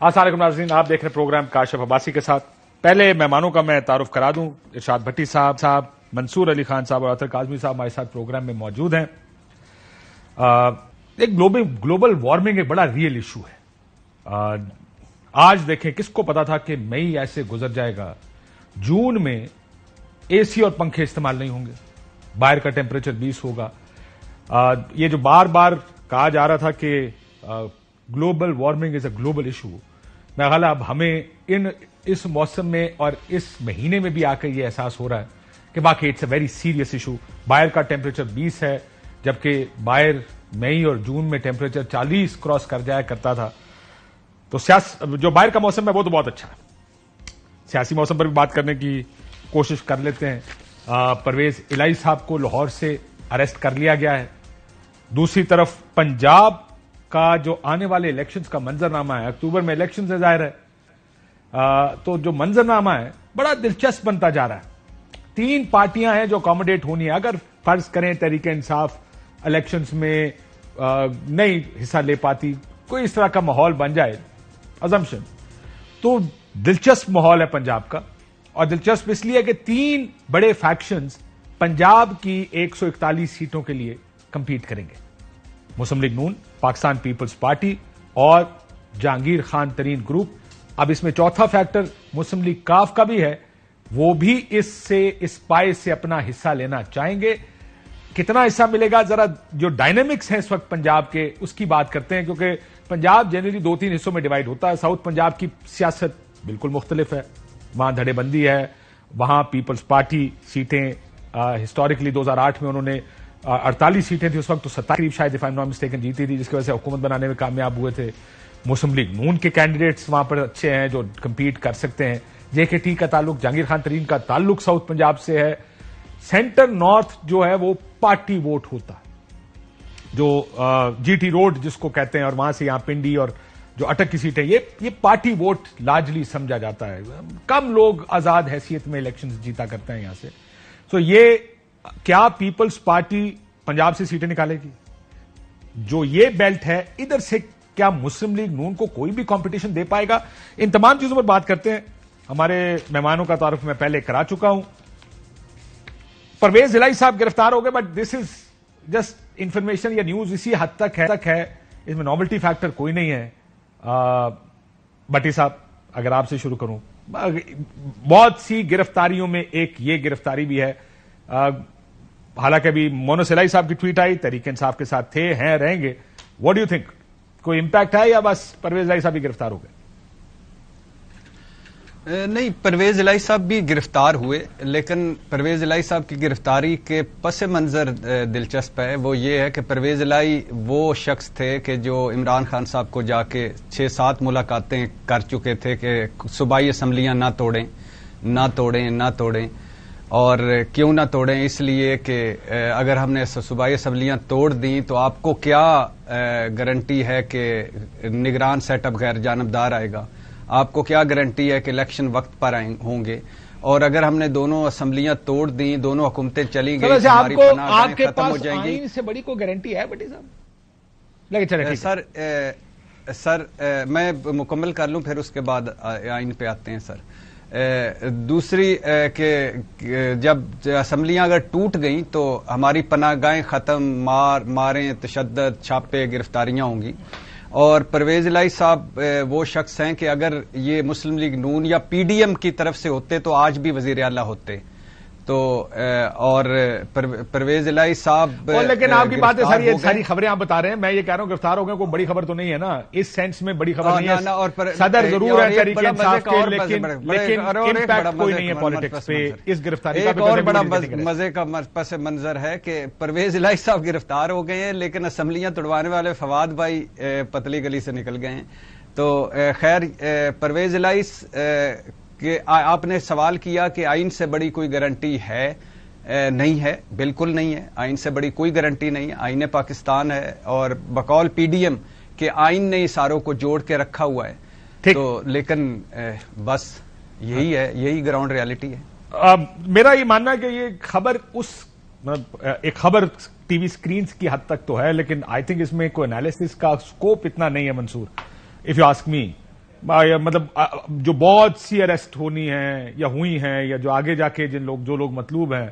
السلام علیکم ناظرین، آپ دیکھ رہے ہیں پروگرام کاشف عباسی کے ساتھ۔ پہلے مہمانوں کا میں تعارف کرا دوں، ارشاد بھٹی صاحب، منصور علی خان صاحب اور اطہر کاظمی صاحب ہمارے ساتھ پروگرام میں موجود ہیں۔ ایک گلوبل وارمنگ ایک بڑا ریئل ایشو ہے۔ آج دیکھیں، کس کو پتا تھا کہ مئی ایسے گزر جائے گا، جون میں اے سی اور پنکھے استعمال نہیں ہوں گے، باہر کا ٹیمپریچر 20 ہوگا۔ یہ جو بار بار کہا جا رہا تھا کہ global warming is a global issue, میں خیال اب ہمیں اس موسم میں اور اس مہینے میں بھی آ کر یہ احساس ہو رہا ہے کہ باقی it's a very serious issue. باہر کا ٹیمپریچر 20 ہے، جبکہ باہر مئی اور جون میں ٹیمپریچر 40 کراس کر جایا کرتا تھا۔ تو جو باہر کا موسم ہے وہ تو بہت اچھا ہے۔ سیاسی موسم پر بھی بات کرنے کی کوشش کر لیتے ہیں۔ پرویز الہی صاحب کو لاہور سے اریسٹ کر لیا گیا ہے۔ دوسری طرف پنجاب کا جو آنے والے الیکشنز کا منظرنامہ ہے، اکتوبر میں الیکشنز ہے ظاہر ہے، تو جو منظرنامہ ہے بڑا دلچسپ بنتا جا رہا ہے۔ 3 پارٹیاں ہیں جو اکوموڈیٹ ہونی ہے۔ اگر فرض کریں تحریک انصاف الیکشنز میں نہیں حصہ لے پاتی، کوئی اس طرح کا ماحول بن جائے ازمپشن، تو دلچسپ ماحول ہے پنجاب کا۔ اور دلچسپ اس لیے کہ 3 بڑے فیکشنز پنجاب کی 141 سیٹوں کے لیے کمپیٹ کریں گے، مسلم لیگ نون، پاکستان پیپلز پارٹی اور جہانگیر خان ترین گروپ۔ اب اس میں چوتھا فیکٹر مسلم لیگ کاف کا بھی ہے، وہ بھی اس پائے سے اپنا حصہ لینا چاہیں گے۔ کتنا حصہ ملے گا، ذرا جو ڈائنامکس ہیں اس وقت پنجاب کے اس کی بات کرتے ہیں، کیونکہ پنجاب جنرلی 2-3 حصوں میں ڈیوائڈ ہوتا ہے۔ ساؤتھ پنجاب کی سیاست بالکل مختلف ہے، وہاں دھڑے بندی ہے، وہاں پیپلز پارٹی سیٹیں ہسٹوریکلی 2008 میں انہوں نے 48 سیٹیں تھی اس وقت، تو 27 قریب شاید if I am not mistaken جیتی تھی، جس کی وجہ سے حکومت بنانے میں کامیاب ہوئے تھے۔ مسلم لیگ نون کے کینڈیڈیٹس وہاں پر اچھے ہیں جو کمپیٹ کر سکتے ہیں۔ جے کے ٹی کا تعلق، جہانگیر خان ترین کا تعلق ساؤتھ پنجاب سے ہے۔ سینٹر نارتھ جو ہے وہ پارٹی ووٹ ہوتا ہے، جو جی ٹی روڈ جس کو کہتے ہیں، اور وہاں سے یہاں پنڈی اور جو اٹک کی سیٹیں، یہ پارٹی ووٹ لارجلی سمجھا جاتا ہے۔ کم لوگ آزاد حیثیت میں الیکشن جیتا کرتے ہیں یہاں سے۔ تو یہ کیا پیپلز پارٹی پنجاب سے سیٹیں نکالے گی؟ جو یہ بیلٹ ہے ادھر سے کیا مسلم لیگ نون کو کوئی بھی کمپٹیشن دے پائے گا؟ ان تمام چیزوں پر بات کرتے ہیں۔ ہمارے مہمانوں کا تعارف میں پہلے کرا چکا ہوں۔ پرویز الہی صاحب گرفتار ہو گئے، but this is just information یا نیوز اسی حد تک ہے، اس میں نوولٹی فیکٹر کوئی نہیں ہے۔ بھٹی صاحب، اگر آپ سے شروع کروں، بہت سی گرفتاریوں میں ایک یہ گرفتاری بھی ہے، حالانکہ ابھی مونس الہی صاحب کی ٹویٹ آئی، تحریک انصاف کے ساتھ تھے، ہیں، رہیں گے۔ واٹ ڈو یو تھنک، کوئی امپیکٹ ہے یا بس پرویز الہی صاحب بھی گرفتار ہو گئے؟ نہیں، پرویز الہی صاحب بھی گرفتار ہوئے، لیکن پرویز الہی صاحب کی گرفتاری کے پس منظر دلچسپ ہے۔ وہ یہ ہے کہ پرویز الہی وہ شخص تھے کہ جو عمران خان صاحب کو جا کے 6-7 ملاقاتیں کر چکے تھے کہ صوبائی اسمبلیاں نہ توڑیں، اور کیوں نہ توڑیں؟ اس لیے کہ اگر ہم نے صوبائی اسمبلیاں توڑ دیں تو آپ کو کیا گارنٹی ہے کہ نگران سیٹ اپ غیر جانبدار آئے گا؟ آپ کو کیا گارنٹی ہے کہ الیکشن وقت پر ہوں گے؟ اور اگر ہم نے دونوں اسمبلیاں توڑ دیں، دونوں حکومتیں چلی گئی، ہماری پناہ گاہیں ختم ہو جائیں گی۔ آئین سے بڑی کوئی گارنٹی ہے بھٹی صاحب؟ سر میں مکمل کر لوں، پھر اس کے بعد آئین پہ آتے ہیں سر۔ دوسری کہ جب اسمبلیاں اگر ٹوٹ گئیں تو ہماری پناہ گاہیں ختم، ماریں، تشدد، چھاپے، گرفتاریاں ہوں گی۔ اور پرویز الہی صاحب وہ شخص ہیں کہ اگر یہ مسلم لیگ نون یا پی ڈی ایم کی طرف سے ہوتے تو آج بھی وزیر اعلیٰ ہوتے۔ تو اور پرویز الہی صاحب، لیکن آپ کی بات ہے ساری خبریں آپ بتا رہے ہیں، میں یہ کہہ رہا ہوں گرفتار ہو گئے، کوئی بڑی خبر تو نہیں ہے نا، اس سینس میں بڑی خبر نہیں ہے۔ صدر ضرور ہے تحریک انصاف کے، لیکن امپیکٹ کوئی نہیں ہے پالیٹکس پہ اس گرفتاری کا۔ ایک اور بڑا مزے کا پس منظر ہے کہ پرویز الہی صاحب گرفتار ہو گئے ہیں، لیکن اسمبلیاں توڑوانے والے فواد بھائی پتلی گلی سے نکل گئے ہیں۔ تو خیر، پرویز الہی کہ آپ نے سوال کیا کہ آئین سے بڑی کوئی گارنٹی ہے، نہیں ہے، بالکل نہیں ہے، آئین سے بڑی کوئی گارنٹی نہیں ہے۔ آئین پاکستان ہے اور بقول پی ڈی ایم کہ آئین نے اشاروں کو جوڑ کے رکھا ہوا ہے، تو لیکن بس یہی ہے، یہی گراؤنڈ ریالٹی ہے۔ میرا یہ ماننا ہے کہ یہ خبر ایک خبر ٹی وی سکرینز کی حد تک تو ہے، لیکن آئی تھنک اس میں کوئی انالیسس کا سکوپ اتنا نہیں ہے منصور، اف یو آسک می۔ مطلب جو بہت سی اریسٹ ہونی ہیں یا ہوئی ہیں یا جو آگے جا کے جو لوگ مطلوب ہیں،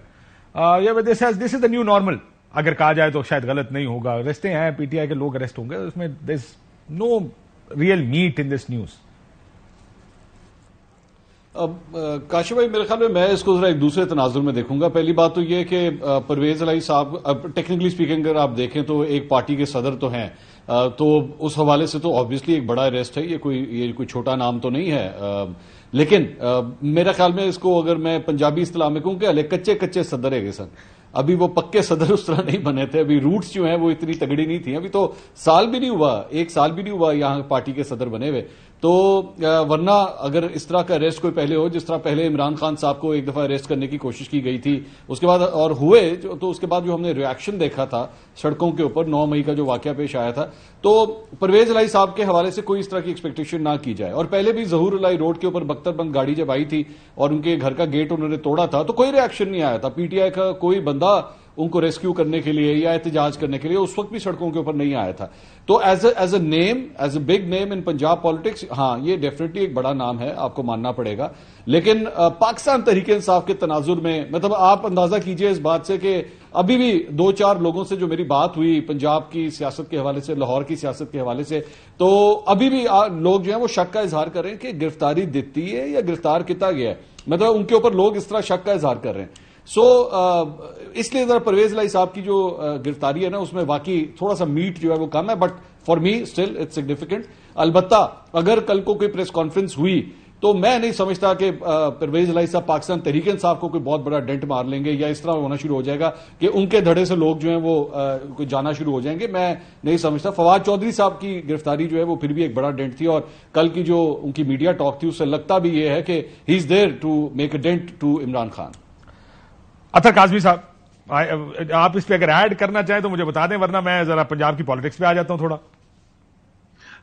دس از دا نیو نارمل. اگر کہا جائے تو شاید غلط نہیں ہوگا. اریسٹیں ہیں، پی ٹی آئی کے لوگ اریسٹ ہوں گے، اس میں there is no real meat in this news. اب کاشف بھائی، میرے خیال میں اس کو ذرا ایک دوسرے تناظر میں دیکھوں گا. پہلی بات تو یہ کہ پرویز الہی صاحب ٹیکنیکلی سپیکنگ اگر آپ دیکھیں تو ایک پارٹی کے صدر تو ہیں، تو اس حوالے سے تو آبویسلی ایک بڑا اریسٹ ہے. یہ کوئی چھوٹا نام تو نہیں ہے. لیکن میرے خیال میں اس کو اگر میں پنجابی اصطلاح میں کہوں کہ کچے کچے صدر ہے سن، ابھی وہ پکے صدر اس طرح نہیں بنے تھے. ابھی روٹس جو ہیں وہ اتنی تگڑی نہیں تھیں. ابھی تو سال بھی نہیں ہوا، ایک سال بھی نہیں ہوا یہاں پارٹی کے صدر بنے ہوئے. تو ورنہ اگر اس طرح کا اریسٹ کوئی پہلے ہو، جس طرح پہلے عمران خان صاحب کو ایک دفعہ اریسٹ کرنے کی کوشش کی گئی تھی، اس کے بعد اور ہوئے تو اس کے بعد جو ہم نے ریاکشن دیکھا تھا سڑکوں کے اوپر 9 مئی کا جو واقعہ پیش آیا تھا، تو پرویز الہی صاحب کے حوالے سے کوئی اس طرح کی ایکسپیکٹیشن نہ کی جائے. اور پہلے بھی ظہور الہی روڈ کے اوپر بختر بند گاڑی جب آئی تھی اور ان کے گھر کا گیٹ انہوں نے توڑا تھا تو کوئی ریاکشن نہیں آیا تھا. پی ٹی آئی کا کوئی بندہ ان کو ریسکیو کرنے کے لیے یا احتجاج کرنے کے لیے اس وقت بھی سڑکوں کے اوپر نہیں آیا تھا. تو as a name, as a big name in Punjab politics, ہاں یہ ڈیفینیٹلی ایک بڑا نام ہے، آپ کو ماننا پڑے گا. لیکن پاکستان تحریک انصاف کے تناظر میں مطلب آپ اندازہ کیجئے اس بات سے کہ ابھی بھی 2-4 لوگوں سے جو میری بات ہوئی پنجاب کی سیاست کے حوالے سے، لاہور کی سیاست کے حوالے سے، تو ابھی بھی لوگ جو ہیں وہ شک کا اظہار کر رہے ہیں کہ گرفتاری دیتی ہے یا گرفتار کیا گیا ہے. مطلب ان کے اوپر لوگ اس طرح شک کا اظہار کر رہے ہیں. سو اس لیے ذرا پرویز الہی صاحب کی جو گرفتاری ہے نا، اس میں واقعی تھوڑا سا میٹ جو ہے وہ کم ہے، but for me still it's significant. البتہ اگر کل کو کوئی پریس کانفرنس ہوئی تو میں نہیں سمجھتا کہ پرویز الہی صاحب پاکستان تحریک انصاف کو کوئی بہت بڑا ڈنٹ مار لیں گے یا اس طرح ہونا شروع ہو جائے گا کہ ان کے دھڑے سے لوگ جو ہیں وہ جانا شروع ہو جائیں گے. میں نہیں سمجھتا. فواد چودھری صاحب کی گرفتاری جو ہے وہ پھر بھی ایک بڑا ڈنٹ تھی، اور کل کی جو ان کی میڈیا ٹاک تھی اس سے لگتا بھی یہ ہے کہ he is there to make a dent to Imran Khan. Athar Kazmi صاحب، آپ اس پہ اگر ایڈ کرنا چاہیں تو مجھے بتا دیں، ورنہ میں ذرا پنجاب کی پالیٹکس پہ آ جاتا ہوں تھوڑا.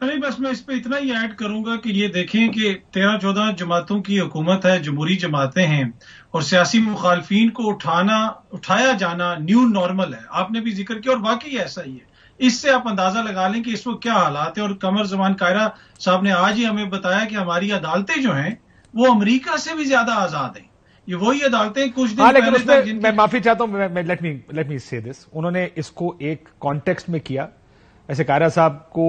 نہیں، بس میں اس پہ اتنا ہی ایڈ کروں گا کہ یہ دیکھیں کہ 13-14 جماعتوں کی حکومت ہے، جمہوری جماعتیں ہیں، اور سیاسی مخالفین کو اٹھایا جانا نیو نارمل ہے. آپ نے بھی ذکر کیا اور واقعی ایسا ہی ہے. اس سے آپ اندازہ لگا لیں کہ اس وقت کیا حالات ہیں. اور قمر زمان قاہرہ صاحب نے آج ہی ہمیں بتایا کہ ہماری عدالتیں جو ہیں وہ امریکہ سے بھی زیادہ آزاد ہیں. یہ وہی عدالتیں کچھ دن پہلے تک میں معافی چاہتا ہوں، لیٹ می سے دس، انہوں نے اس کو ایک کانٹیکسٹ میں کیا. ایسے قاہرہ صاحب کو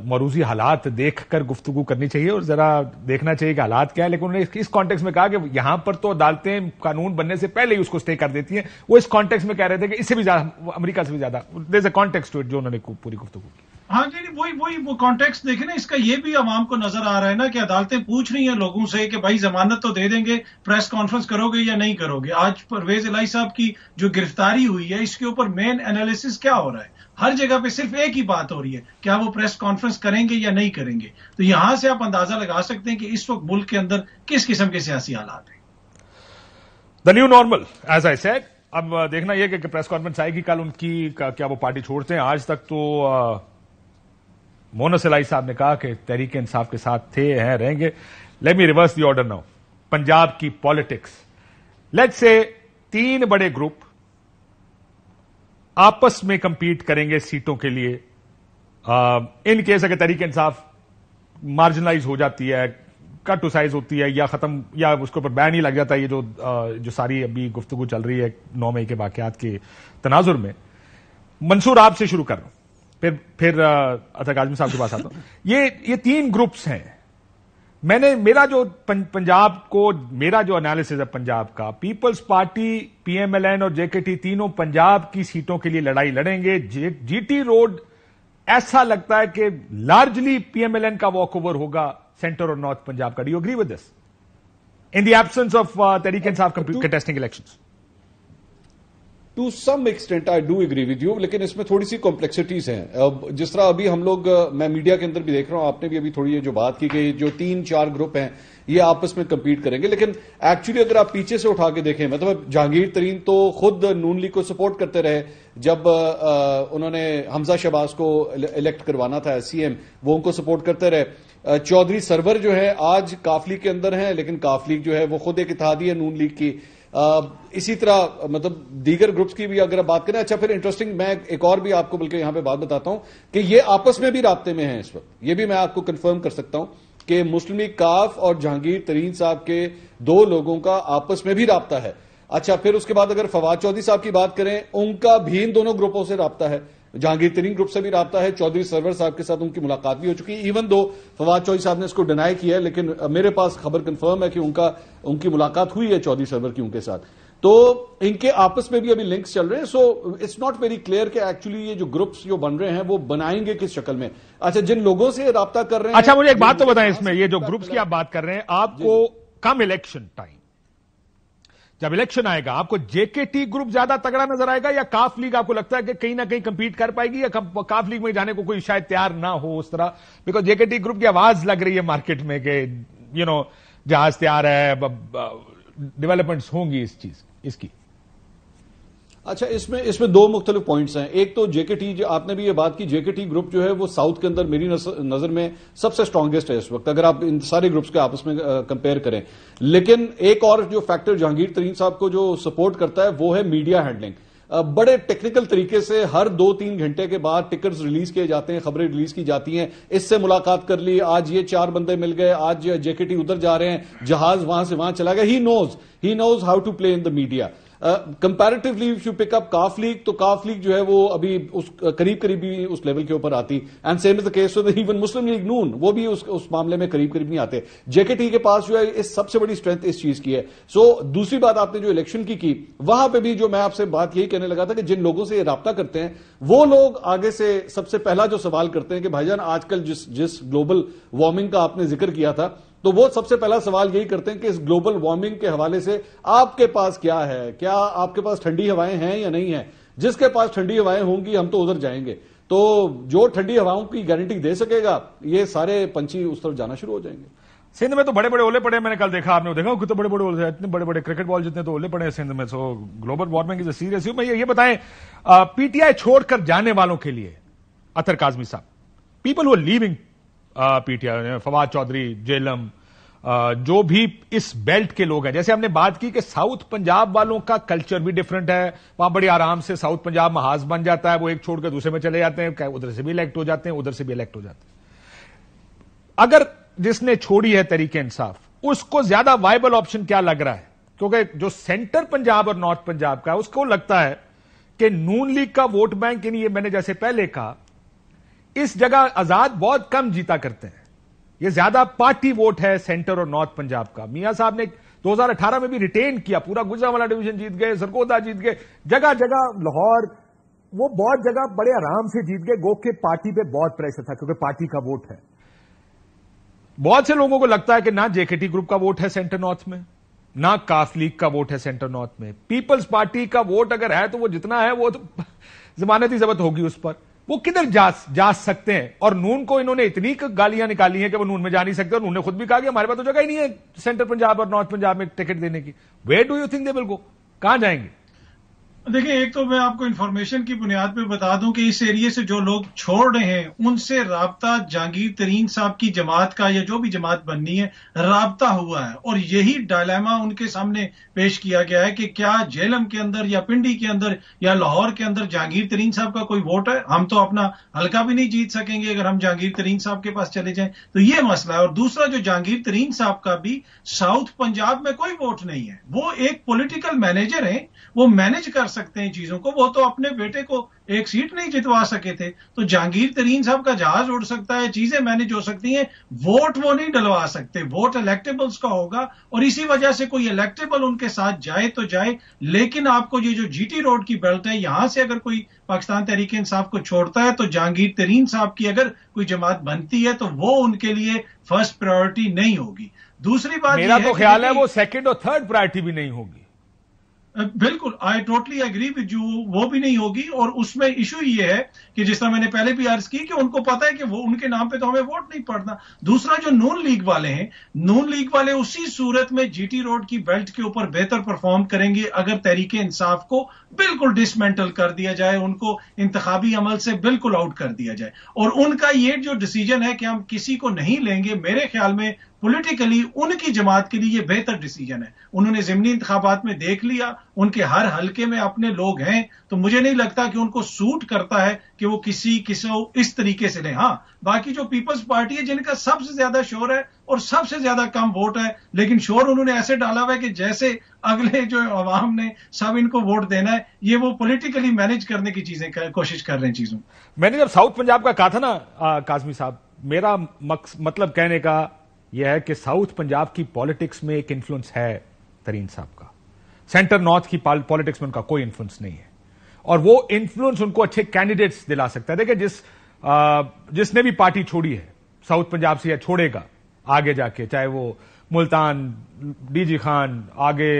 موروثی حالات دیکھ کر گفتگو کرنی چاہیے اور ذرا دیکھنا چاہیے کہ حالات کیا ہے. لیکن انہوں نے اس کانٹیکسٹ میں کہا کہ یہاں پر تو عدالتیں قانون بننے سے پہلے ہی اس کو اسٹے کر دیتی ہیں. وہ اس کانٹیکسٹ میں کہہ رہے تھے کہ اس سے بھی زیادہ، امریکہ سے بھی زیادہ، دیر از اے کانٹیکسٹ ٹو اٹ جو انہوں نے پوری گفتگو کی. ہاں جی، وہی وہ کانٹیکسٹ دیکھیں نا. اس کا یہ بھی عوام کو نظر آ رہا ہے نا کہ عدالتیں پوچھ رہی ہیں لوگوں سے کہ بھائی ضمانت تو دے دیں گے، پریس کانفرنس کرو گے یا نہیں کرو گے. آج پرویز الہی صاحب کی جو گرفتاری ہوئی ہے اس کے اوپر مین انالیسس کیا ہو رہا ہے؟ ہر جگہ پہ صرف ایک ہی بات ہو رہی ہے، کیا وہ پریس کانفرنس کریں گے یا نہیں کریں گے. تو یہاں سے آپ اندازہ لگا سکتے ہیں کہ اس وقت ملک کے اندر کس قسم کے سیاسی حالات ہیں. دا new normal as I said. اب دیکھنا یہ کہ پریس کانفرنس آئے گی کل ان کی، کیا وہ پارٹی چھوڑتے ہیں. آج تک تو مونس الہی صاحب نے کہا کہ تحریک انصاف کے ساتھ تھے، ہیں، رہیں گے. Let me reverse the order now. Punjab کی پالیٹکس، لیٹ سے 3 بڑے گروپ آپس میں کمپیٹ کریں گے سیٹوں کے لیے. ان کیس اگر تحریک انصاف مارجنلائز ہو جاتی ہے، کٹ ٹو سائز ہوتی ہے یا ختم، یا اس کے اوپر بین ہی لگ جاتا ہے، یہ جو ساری ابھی گفتگو چل رہی ہے 9 مئی کے واقعات کے تناظر میں. منصور آپ سے شروع کر رہا ہوں، پھر اطہر کاظمی صاحب کے پاس آتا ہوں. یہ 3 گروپس ہیں. میرا جو پنجاب کو، میرا جو انالیسز ہے پنجاب کا، People's Party, P M L N اور جے کے ٹی تینوں پنجاب کی سیٹوں کے لیے لڑائی لڑیں گے. جی ٹی روڈ ایسا لگتا ہے کہ largely P M L N کا واک اوور ہوگا سینٹر اور نارتھ پنجاب کا. Do you agree with this in the absence of Tehreek Insaf contesting elections? To some extent I do agree with you, لیکن اس میں تھوڑی سی کمپلیکسٹیز ہیں. جس طرح ابھی ہم لوگ، میں میڈیا کے اندر بھی دیکھ رہا ہوں، آپ نے بھی ابھی تھوڑی یہ جو بات کی کہ جو 3-4 گروپ ہیں یہ آپس میں کمپیٹ کریں گے. لیکن ایکچولی اگر آپ پیچھے سے اٹھا کے دیکھیں، مطلب جہانگیر ترین تو خود نون لیگ کو سپورٹ کرتے رہے جب انہوں نے حمزہ شہباز کو الیکٹ کروانا تھا ایس سی ایم، وہ ان کو سپورٹ کرتے رہے. چودھری سرور جو ہے آج کاف لیگ کے اندر ہیں، لیکن کاف لیگ جو ہے وہ خود ایک اتحادی ہے نون لیگ کی. اسی طرح مطلب دیگر گروپس کی بھی اگر آپ بات کریں. اچھا پھر انٹرسٹنگ میں ایک اور بھی آپ کو بلکہ یہاں پہ بات بتاتا ہوں کہ یہ آپس میں بھی رابطے میں ہیں اس وقت. یہ بھی میں آپ کو کنفرم کر سکتا ہوں کہ مسلم لیگ کاف اور جہانگیر ترین صاحب کے دو لوگوں کا آپس میں بھی رابطہ ہے. اچھا پھر اس کے بعد اگر فواد چودھری صاحب کی بات کریں, ان کا بھی ان دونوں گروپوں سے رابطہ ہے. جہانگیر ترین گروپ سے بھی رابطہ ہے, چودھری سرور صاحب کے ساتھ ان کی ملاقات بھی ہو چکی ہے, ایون دو فواد چودھری صاحب نے اس کو ڈینائی کیا ہے, لیکن میرے پاس خبر کنفرم ہے کہ ان کی ملاقات ہوئی ہے چودھری سرور کی ان کے ساتھ. تو ان کے آپس میں بھی ابھی لنکس چل رہے ہیں. So it's not very clear کہ ایکچولی یہ جو گروپس جو بن رہے ہیں وہ بنائیں گے کس شکل میں. اچھا جن لوگوں سے رابطہ کر رہے ہیں, اچھا مجھے ایک بات تو بتائیں, اس میں یہ جو گروپس کی آپ بات کر رہے ہیں, آپ کو کم الیکشن ٹائم جب الیکشن آئے گا آپ کو جے کے ٹی گروپ زیادہ تگڑا نظر آئے گا یا کاف لیگ آپ کو لگتا ہے کہ کہیں نہ کہیں کمپیٹ کر پائے گی, یا کاف لیگ میں جانے کو کوئی شاید تیار نہ ہو اس طرح, بیکاز جے کے ٹی گروپ کی آواز لگ رہی ہے مارکیٹ میں کہ جہاز تیار ہے, ڈیولپمنٹس ہوں گی اس کی. اچھا اس میں دو مختلف پوائنٹس ہیں. ایک تو جے کے ٹی, آپ نے بھی یہ بات کی, جے کے ٹی گروپ جو ہے وہ ساؤتھ کے اندر میری نظر میں سب سے اسٹرانگیسٹ ہے اس وقت اگر آپ ان سارے گروپس کے آپس میں کمپیئر کریں. لیکن ایک اور جو فیکٹر جہانگیر ترین صاحب کو جو سپورٹ کرتا ہے وہ ہے میڈیا ہینڈلنگ. بڑے ٹیکنیکل طریقے سے ہر 2-3 گھنٹے کے بعد ٹکرز ریلیز کیے جاتے ہیں, خبریں ریلیز کی جاتی ہیں, اس سے ملاقات کر لی, آج یہ 4 بندے مل گئے, آج جے کے ٹی ادھر جا رہے ہیں, جہاز وہاں سے وہاں چلا گیا. He knows how to play in the media. Comparatively if you pick up Qaaf League, تو کاف لیگ جو ہے وہ ابھی اس قریب بھی اس لیول کے اوپر آتی, and same is the case with even Muslim League Noon, وہ بھی اس معاملے میں قریب نہیں آتے. جے کے ٹی کے پاس جو ہے اس سب سے بڑی اسٹرینتھ اس چیز کی ہے. سو دوسری بات آپ نے جو الیکشن کی وہاں پہ بھی جو میں آپ سے بات یہی کہنے لگا تھا کہ جن لوگوں سے یہ رابطہ کرتے ہیں وہ لوگ آگے سے سب سے پہلا جو سوال کرتے ہیں کہ بھائی جان آج کل جس گلوبل وارمنگ کا آپ نے ذکر کیا تھا, تو وہ سب سے پہلا سوال یہی کرتے ہیں کہ اس گلوبل وارمنگ کے حوالے سے آپ کے پاس کیا ہے, کیا آپ کے پاس ٹھنڈی ہوائیں ہیں یا نہیں ہیں. جس کے پاس ٹھنڈی ہوائیں ہوں گی ہم تو ادھر جائیں گے. تو جو ٹھنڈی ہواؤں کی گارنٹی دے سکے گا یہ سارے پنچھی اس طرف جانا شروع ہو جائیں گے. سندھ میں تو بڑے بڑے اولے پڑے, میں نے کل دیکھا, آپ نے دیکھا کتنے بڑے بڑے اولے, اتنے بڑے بڑے کرکٹ بال جتنے تو اولے پڑے ہیں سندھ میں. سو global warming is a serious issue. میں یہ بتائیں پی ٹی آئی چھوڑ کر جانے والوں کے لیے, اطہر کاظمی صاحب, people who living P T I, Fawad Chaudhry, Jhelum, جو بھی اس بیلٹ کے لوگ ہیں, جیسے ہم نے بات کی کہ ساؤتھ پنجاب والوں کا کلچر بھی ڈیفرنٹ ہے, وہاں بڑی آرام سے ساؤتھ پنجاب محاذ بن جاتا ہے, وہ ایک چھوڑ کے دوسرے میں چلے جاتے ہیں, ادھر سے بھی الیکٹ ہو جاتے ہیں, ادھر سے بھی الیکٹ ہو جاتے ہیں. اگر جس نے چھوڑی ہے تحریک انصاف, اس کو زیادہ وائبل آپشن کیا لگ رہا ہے, کیونکہ جو سینٹر پنجاب اور نارتھ پنجاب کا ہے اس کو لگتا ہے کہ نون لیگ کا ووٹ بینک, یعنی یہ میں نے جیسے پہلے کہا, اس جگہ آزاد بہت کم جیتا کرتے ہیں, یہ زیادہ پارٹی ووٹ ہے سینٹر اور نارتھ پنجاب کا. میاں صاحب نے 2018 میں بھی ریٹین کیا, پورا گجرانوالہ ڈویژن جیت گئے, سرگودا جیت گئے, جگہ جگہ لاہور, وہ بہت جگہ بڑے آرام سے جیت گئے, گو کہ پارٹی پہ بہت پریشر تھا کیونکہ پارٹی کا ووٹ ہے. بہت سے لوگوں کو لگتا ہے کہ نہ جے کے ٹی گروپ کا ووٹ ہے سینٹر نارتھ میں, نہ کاف لیگ کا ووٹ ہے سینٹر نارتھ میں. پیپلز پارٹی کا ووٹ اگر ہے تو وہ جتنا ہے وہ تو ضمانتی ضبط ہوگی اس پر, وہ کدھر جا سکتے ہیں. اور نون کو انہوں نے اتنی گالیاں نکالی ہیں کہ وہ نون میں جا نہیں سکتے, اور انہوں نے خود بھی کہا کہ ہمارے پاس تو جگہ ہی نہیں ہے سینٹر پنجاب اور نارتھ پنجاب میں ٹکٹ دینے کی. Where do you think they will go, کہاں جائیں گے؟ دیکھیں, ایک تو میں آپ کو انفارمیشن کی بنیاد پہ بتا دوں کہ اس ایریے سے جو لوگ چھوڑ رہے ہیں ان سے رابطہ جہانگیر ترین صاحب کی جماعت کا یا جو بھی جماعت بننی ہے رابطہ ہوا ہے, اور یہی ڈائلیما ان کے سامنے پیش کیا گیا ہے کہ کیا جیلم کے اندر یا پنڈی کے اندر یا لاہور کے اندر جہانگیر ترین صاحب کا کوئی ووٹ ہے. ہم تو اپنا حلقہ بھی نہیں جیت سکیں گے اگر ہم جہانگیر ترین صاحب کے پاس چلے جائیں, تو یہ مسئلہ ہے. اور دوسرا, جو جہانگیر ترین صاحب کا بھی ساؤتھ پنجاب میں کوئی ووٹ نہیں ہے, وہ ایک پولیٹیکل مینیجر ہیں, وہ مینج کر سکتے ہیں چیزوں کو, وہ تو اپنے بیٹے کو ایک سیٹ نہیں جتوا سکے تھے. تو جہانگیر ترین صاحب کا جہاز اڑ سکتا ہے, چیزیں مینج ہو سکتی ہیں, ووٹ وہ نہیں ڈلوا سکتے. ووٹ الیکٹیبلز کا ہوگا, اور اسی وجہ سے کوئی الیکٹیبل ان کے ساتھ جائے تو جائے. لیکن آپ کو یہ جو جی ٹی روڈ کی بیلٹ ہے, یہاں سے اگر کوئی پاکستان تحریک انصاف کو چھوڑتا ہے تو جہانگیر ترین صاحب کی اگر کوئی جماعت بنتی ہے تو وہ ان کے لیے فرسٹ پرائیورٹی نہیں ہوگی. دوسری بات, میرا تو خیال ہے وہ سیکنڈ اور تھرڈ پرائیورٹی بھی نہیں ہوگی. بالکل, I totally agree with you, وہ بھی نہیں ہوگی. اور اس میں ایشو یہ ہے کہ جس طرح میں نے پہلے بھی عرض کی کہ ان کو پتا ہے کہ وہ ان کے نام پہ تو ہمیں ووٹ نہیں پڑنا. دوسرا, جو نون لیگ والے ہیں, نون لیگ والے اسی صورت میں جی ٹی روڈ کی بیلٹ کے اوپر بہتر پرفارم کریں گے اگر تحریک انصاف کو بالکل ڈسمینٹل کر دیا جائے, ان کو انتخابی عمل سے بالکل آؤٹ کر دیا جائے. اور ان کا یہ جو ڈیسیجن ہے کہ ہم کسی کو نہیں لیں گے, میرے خیال میں پولیٹیکلی ان کی جماعت کے لیے یہ بہتر ڈیسیجن ہے. انہوں نے ضمنی انتخابات میں دیکھ لیا, ان کے ہر حلقے میں اپنے لوگ ہیں, تو مجھے نہیں لگتا کہ ان کو سوٹ کرتا ہے کہ وہ کسی اس طریقے سے لیں. ہاں باقی جو پیپلز پارٹی ہے جن کا سب سے زیادہ شور ہے اور سب سے زیادہ کم ووٹ ہے, لیکن شور انہوں نے ایسے ڈالا ہوا ہے کہ جیسے اگلے جو عوام نے سب ان کو ووٹ دینا ہے, یہ وہ پولیٹیکلی مینج کرنے کی چیزیں کوشش کر رہے ہیں چیزوں. میں نے جب ساؤتھ پنجاب کا کہا تھا نا کاظمی صاحب, میرا مطلب کہنے کا یہ ہے کہ ساؤتھ پنجاب کی پالیٹکس میں ایک انفلوئنس ہے ترین صاحب کا, سینٹر نارتھ کی پالیٹکس میں ان کا کوئی انفلوئنس نہیں ہے, اور وہ انفلوئنس ان کو اچھے کینڈیڈیٹس دلا سکتا ہے. دیکھیں جس نے بھی پارٹی چھوڑی ہے ساؤتھ پنجاب سے یا چھوڑے گا آگے جا کے, چاہے وہ ملتان, ڈی جی خان, آگے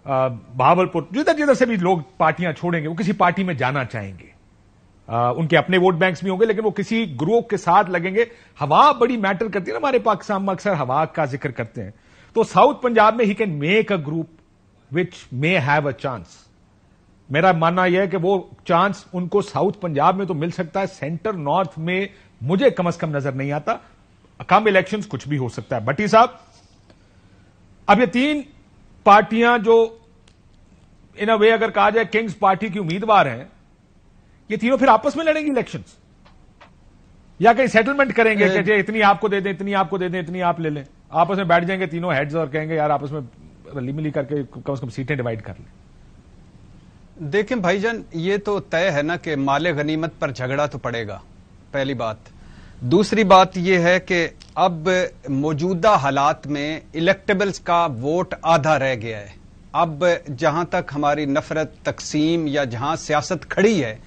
بہاولپور, جدھر سے بھی لوگ پارٹیاں چھوڑیں گے وہ کسی پارٹی میں جانا چاہیں گے. ان کے اپنے ووٹ بینکس بھی ہوں گے لیکن وہ کسی گروپ کے ساتھ لگیں گے. ہوا بڑی میٹر کرتی ہے نا ہمارے پاکستان میں, اکثر ہوا کا ذکر کرتے ہیں. تو ساؤتھ پنجاب میں he can make a group which may have a chance. میرا ماننا یہ ہے کہ وہ چانس ان کو ساؤتھ پنجاب میں تو مل سکتا ہے, سینٹر نارتھ میں مجھے کم از کم نظر نہیں آتا. کم الیکشنز کچھ بھی ہو سکتا ہے. بھٹی صاحب, اب یہ تین پارٹیاں جو ان اے وے اگر کہا جائے کنگز پارٹی کی امیدوار ہیں, یہ تینوں پھر آپس میں لڑیں گی الیکشنز, یا کہیں سیٹلمنٹ کریں گے کہ اتنی آپ کو دے دیں, اتنی آپ کو دے دیں, اتنی آپ لے لیں, آپس میں بیٹھ جائیں گے تینوں ہیڈز اور کہیں گے یار آپس میں رلی ملی کر کے کم از کم سیٹیں ڈیوائڈ کر لیں. دیکھیں بھائی جان, یہ تو طے ہے نا کہ مال غنیمت پر جھگڑا تو پڑے گا, پہلی بات. دوسری بات یہ ہے کہ اب موجودہ حالات میں الیکٹیبلز کا ووٹ آدھا رہ گیا ہے. اب جہاں تک ہماری نفرت, تقسیم یا جہاں سیاست کھڑی ہے,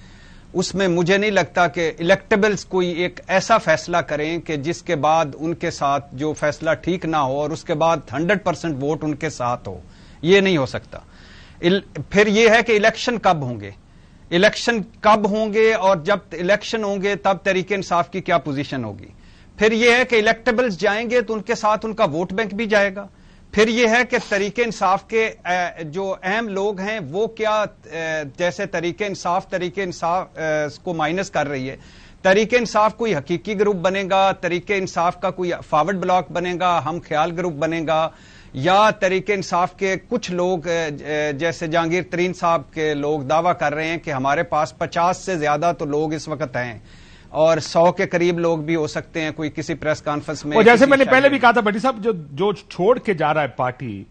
اس میں مجھے نہیں لگتا کہ الیکٹیبلز کوئی ایک ایسا فیصلہ کریں کہ جس کے بعد ان کے ساتھ جو فیصلہ ٹھیک نہ ہو اور اس کے بعد 100% ووٹ ان کے ساتھ ہو. یہ نہیں ہو سکتا. پھر یہ ہے کہ الیکشن کب ہوں گے, الیکشن کب ہوں گے, اور جب الیکشن ہوں گے تب تحریک انصاف کی کیا پوزیشن ہوگی. پھر یہ ہے کہ الیکٹیبلز جائیں گے تو ان کے ساتھ ان کا ووٹ بینک بھی جائے گا. پھر یہ ہے کہ تحریک انصاف کے جو اہم لوگ ہیں وہ کیا, جیسے تحریک انصاف کو مائنس کر رہی ہے, تحریک انصاف کوئی حقیقی گروپ بنے گا, تحریک انصاف کا کوئی فارورڈ بلاک بنے گا, ہم خیال گروپ بنے گا, یا تحریک انصاف کے کچھ لوگ جیسے جہانگیر ترین صاحب کے لوگ دعویٰ کر رہے ہیں کہ ہمارے پاس 50 سے زیادہ تو لوگ اس وقت ہیں اور 100 کے قریب لوگ بھی ہو سکتے ہیں کوئی کسی پریس کانفرنس میں. اور جیسے میں نے پہلے بھی کہا تھا بھٹی صاحب, جو چھوڑ کے جا رہا ہے پارٹی,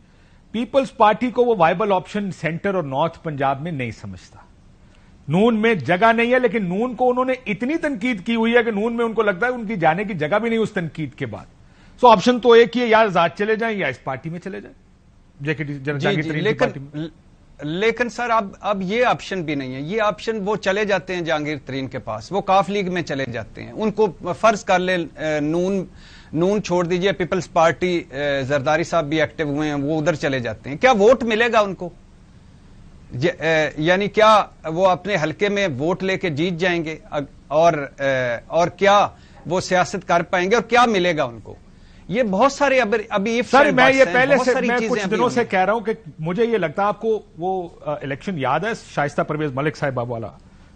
پیپلز پارٹی کو وہ وائبل آپشن سینٹر اور نارتھ پنجاب میں نہیں سمجھتا. نون میں جگہ نہیں ہے, لیکن نون کو انہوں نے اتنی تنقید کی ہوئی ہے کہ نون میں ان کو لگتا ہے ان کی جانے کی جگہ بھی نہیں اس تنقید کے بعد. سو آپشن تو ایک ہی ہے, یا آزاد چلے جائیں یا اس پارٹی میں چلے جائیں. لیکن سر اب یہ آپشن بھی نہیں ہے. یہ آپشن وہ چلے جاتے ہیں جہانگیر ترین کے پاس, وہ کاف لیگ میں چلے جاتے ہیں. ان کو فرض کر لیں نون چھوڑ دیجئے, پیپلز پارٹی زرداری صاحب بھی ایکٹیو ہوئے ہیں, وہ ادھر چلے جاتے ہیں. کیا ووٹ ملے گا ان کو؟ یعنی کیا وہ اپنے حلقے میں ووٹ لے کے جیت جائیں گے, اور کیا وہ سیاست کر پائیں گے, اور کیا ملے گا ان کو؟ یہ بہت سارے ابھی سر میں یہ پہلے سے میں کچھ دنوں سے کہہ رہا ہوں کہ مجھے یہ لگتا ہے, آپ کو وہ الیکشن یاد ہے شائستہ پرویز ملک صاحب والا,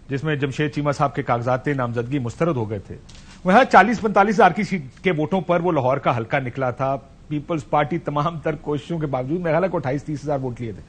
جس میں جمشید چیمہ صاحب کے کاغذات نامزدگی مسترد ہو گئے تھے, وہاں 40-45 ہزار کی سیٹ کے ووٹوں پر وہ لاہور کا حلقہ نکلا تھا. پیپلز پارٹی تمام تر کوششوں کے باوجود میرا خیال ہے کو 28-30 ہزار ووٹ لیے تھے.